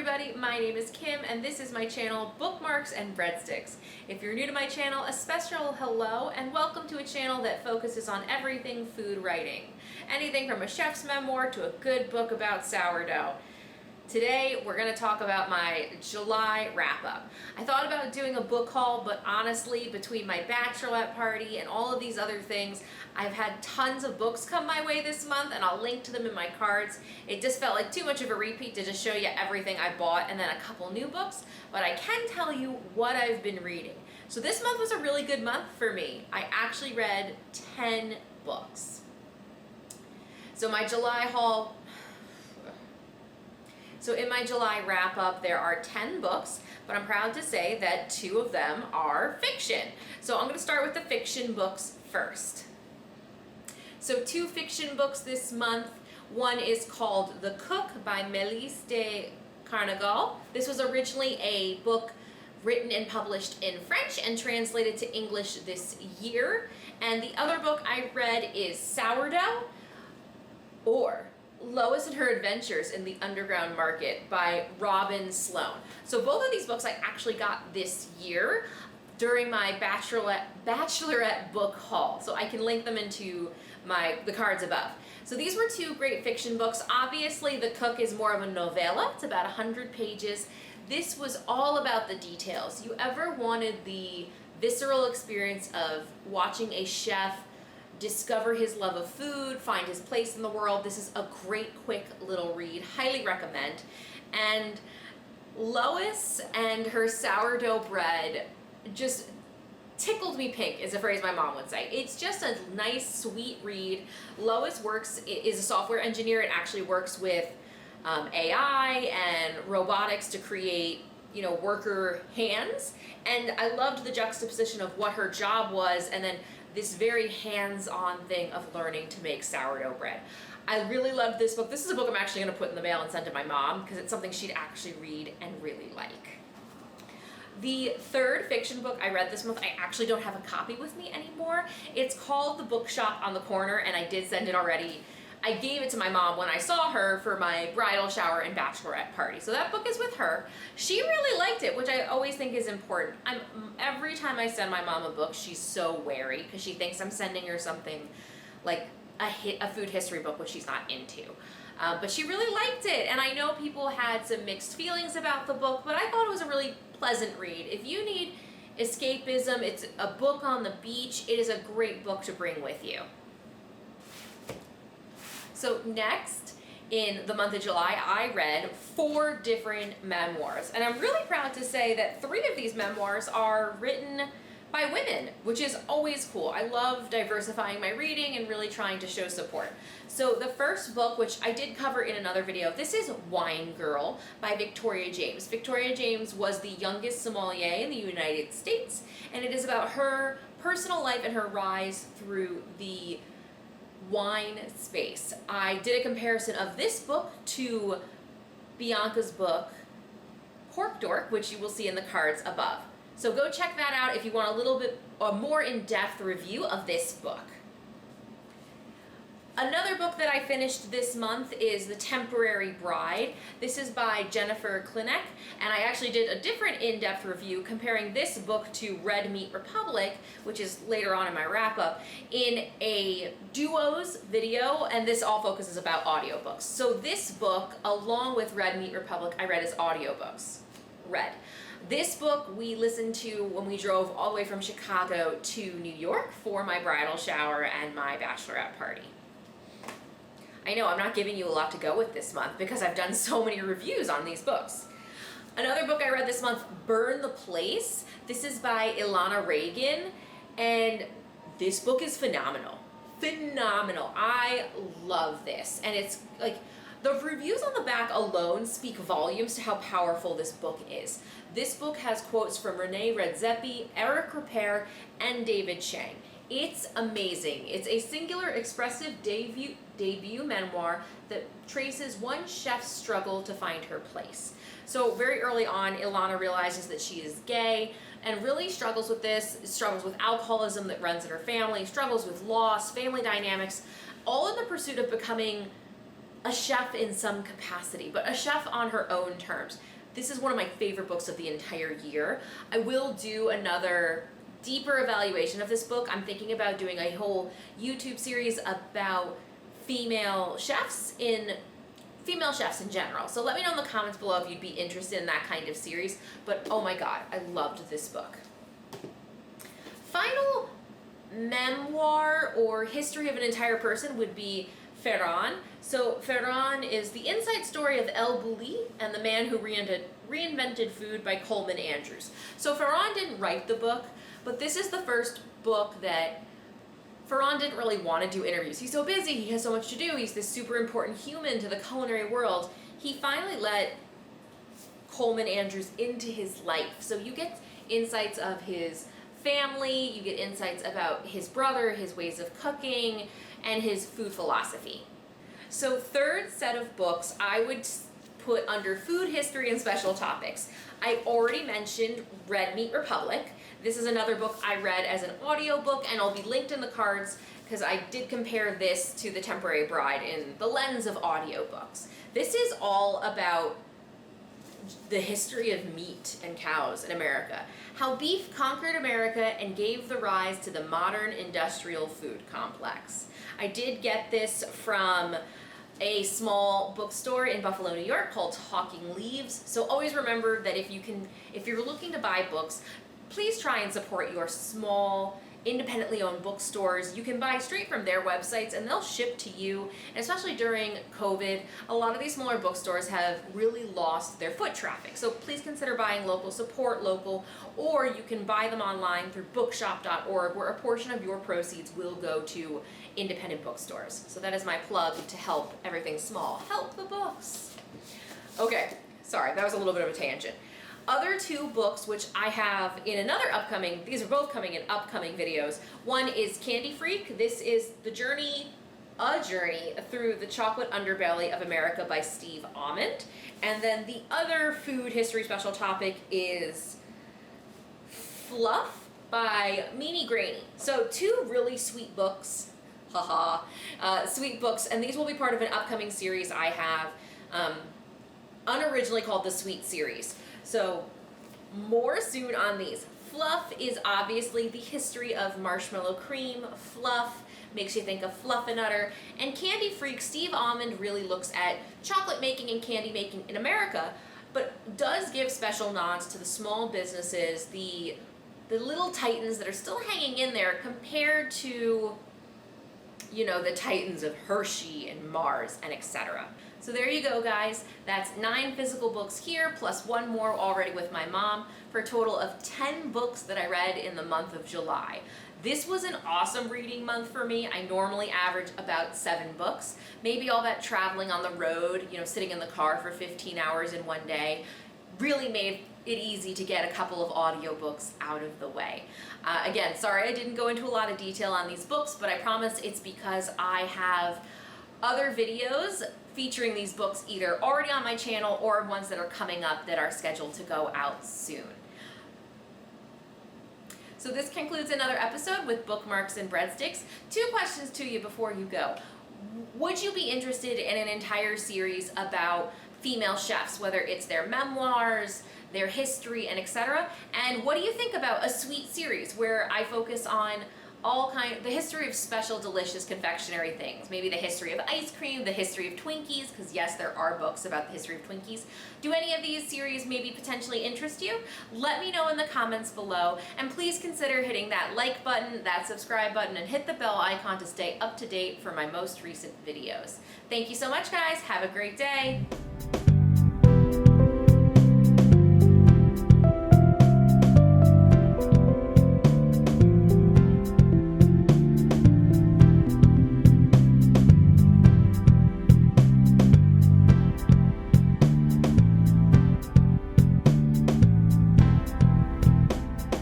everybody, my name is Kim and this is my channel Bookmarks and Breadsticks. If you're new to my channel, a special hello and welcome to a channel that focuses on everything food writing. Anything from a chef's memoir to a good book about sourdough. Today we're going to talk about my July wrap-up. I thought about doing a book haul, but honestly, between my bachelorette party and all of these other things, I've had tons of books come my way this month, and I'll link to them in my cards. It just felt like too much of a repeat to just show you everything I bought and then a couple new books, but I can tell you what I've been reading. So this month was a really good month for me. I actually read 10 books. So my July haul, in my July wrap-up, there are 10 books, but I'm proud to say that 2 of them are fiction. So I'm going to start with the fiction books first. So 2 fiction books this month. One is called The Cook by Melise de Carnagal. This was originally a book written and published in French and translated to English this year. And the other book I read is Sourdough, or Lois and Her Adventures in the Underground Market by Robin Sloan. So both of these books I actually got this year during my bachelorette book haul. So I can link them into the cards above. So these were 2 great fiction books. Obviously, The Cook is more of a novella. It's about 100 pages. This was all about the details. You ever wanted the visceral experience of watching a chef discover his love of food, find his place in the world? This is a great, quick little read. Highly recommend. And Lois and her sourdough bread just tickled me pink, is a phrase my mom would say. It's just a nice, sweet read. Lois is a software engineer and actually works with AI and robotics to create, worker hands. And I loved the juxtaposition of what her job was and then this very hands-on thing of learning to make sourdough bread. I really loved this book. This is a book I'm actually going to put in the mail and send to my mom because it's something she'd actually read and really like. The third fiction book I read this month, I actually don't have a copy with me anymore. It's called The Bookshop on the Corner, and I did send it already. I gave it to my mom when I saw her for my bridal shower and bachelorette party. So that book is with her. She really liked it, which I always think is important. Every time I send my mom a book, she's so wary because she thinks I'm sending her something like a food history book, which she's not into. But she really liked it, and I know people had some mixed feelings about the book, but I thought it was a really pleasant read. If you need escapism, it's a book on the beach, it is a great book to bring with you. So next, in the month of July, I read 4 different memoirs. And I'm really proud to say that 3 of these memoirs are written by women, which is always cool. I love diversifying my reading and really trying to show support. So the first book, which I did cover in another video, this is Wine Girl by Victoria James. Victoria James was the youngest sommelier in the United States, and it is about her personal life and her rise through the wine space. I did a comparison of this book to Bianca's book, Cork Dork, which you will see in the cards above. So go check that out if you want a little bit more in-depth review of this book. Another book that I finished this month is The Temporary Bride. This is by Jennifer Klinek, and I actually did a different in-depth review comparing this book to Red Meat Republic, which is later on in my wrap-up, in a duos video, and this all focuses about audiobooks. So this book, along with Red Meat Republic, I read as audiobooks. This book we listened to when we drove all the way from Chicago to New York for my bridal shower and my bachelorette party. I know I'm not giving you a lot to go with this month because I've done so many reviews on these books. Another book I read this month, Burn the Place. This is by Ilana Reagan, and this book is phenomenal. Phenomenal. I love this, and it's like the reviews on the back alone speak volumes to how powerful this book is. This book has quotes from Renee Redzepi, Eric Ripert, and David Chang. It's amazing. It's a singular, expressive debut memoir that traces one chef's struggle to find her place. So very early on, Ilana realizes that she is gay and really struggles with this, struggles with alcoholism that runs in her family, struggles with loss, family dynamics, all in the pursuit of becoming a chef in some capacity, but a chef on her own terms. This is one of my favorite books of the entire year. I will do another deeper evaluation of this book. I'm thinking about doing a whole YouTube series about female chefs in general. So let me know in the comments below if you'd be interested in that kind of series. But oh my god, I loved this book. Final memoir or history of an entire person would be Feron. So Feron is the inside story of El Bulli and the man who reinvented food by Coleman Andrews. So Feron didn't write the book, but this is the first book that Feron didn't really want to do interviews. He's so busy, he has so much to do, he's this super important human to the culinary world. He finally let Coleman Andrews into his life. So you get insights of his family, you get insights about his brother, his ways of cooking, and his food philosophy. So third set of books I would put under food history and special topics. I already mentioned Red Meat Republic. This is another book I read as an audiobook, and I'll be linked in the cards because I did compare this to The Temporary Bride in the lens of audiobooks. This is all about the history of meat and cows in America. How beef conquered America and gave the rise to the modern industrial food complex. I did get this from a small bookstore in Buffalo, New York called Talking Leaves. So always remember that if you're looking to buy books, please try and support your small, independently owned bookstores. You can buy straight from their websites and they'll ship to you. And especially during COVID, a lot of these smaller bookstores have really lost their foot traffic. So please consider buying local, support local, or you can buy them online through bookshop.org, where a portion of your proceeds will go to independent bookstores. So that is my plug to help everything small. Help the books. Okay, sorry, that was a little bit of a tangent. Other two books which I have in another upcoming, these are both coming in upcoming videos. One is Candy Freak. This is a journey through the chocolate underbelly of America by Steve Almond. And then the other food history special topic is Fluff by Meanie Graney. So two really sweet books, sweet books, and these will be part of an upcoming series I have, unoriginally called the Sweet Series. So more soon on these. Fluff is obviously the history of marshmallow cream. Fluff makes you think of Fluffernutter. And Candy Freak, Steve Almond really looks at chocolate making and candy making in America, but does give special nods to the small businesses, the little titans that are still hanging in there compared to, you know, the titans of Hershey and Mars and etc. So there you go, guys. That's 9 physical books here, plus one more already with my mom, for a total of 10 books that I read in the month of July. This was an awesome reading month for me. I normally average about 7 books. Maybe all that traveling on the road, you know, sitting in the car for 15 hours in one day, really made it easy to get a couple of audiobooks out of the way. Again, sorry I didn't go into a lot of detail on these books, but I promise it's because I have other videos featuring these books either already on my channel or ones that are coming up that are scheduled to go out soon. So this concludes another episode with Bookmarks and Breadsticks. 2 questions to you before you go. Would you be interested in an entire series about female chefs, whether it's their memoirs, their history, and etc.? And what do you think about a sweet series where I focus on the history of special delicious confectionery things, maybe the history of ice cream, the history of Twinkies, because yes, there are books about the history of Twinkies. Do any of these series maybe potentially interest you? Let me know in the comments below, and please consider hitting that like button, that subscribe button, and hit the bell icon to stay up to date for my most recent videos. Thank you so much, guys. Have a great day.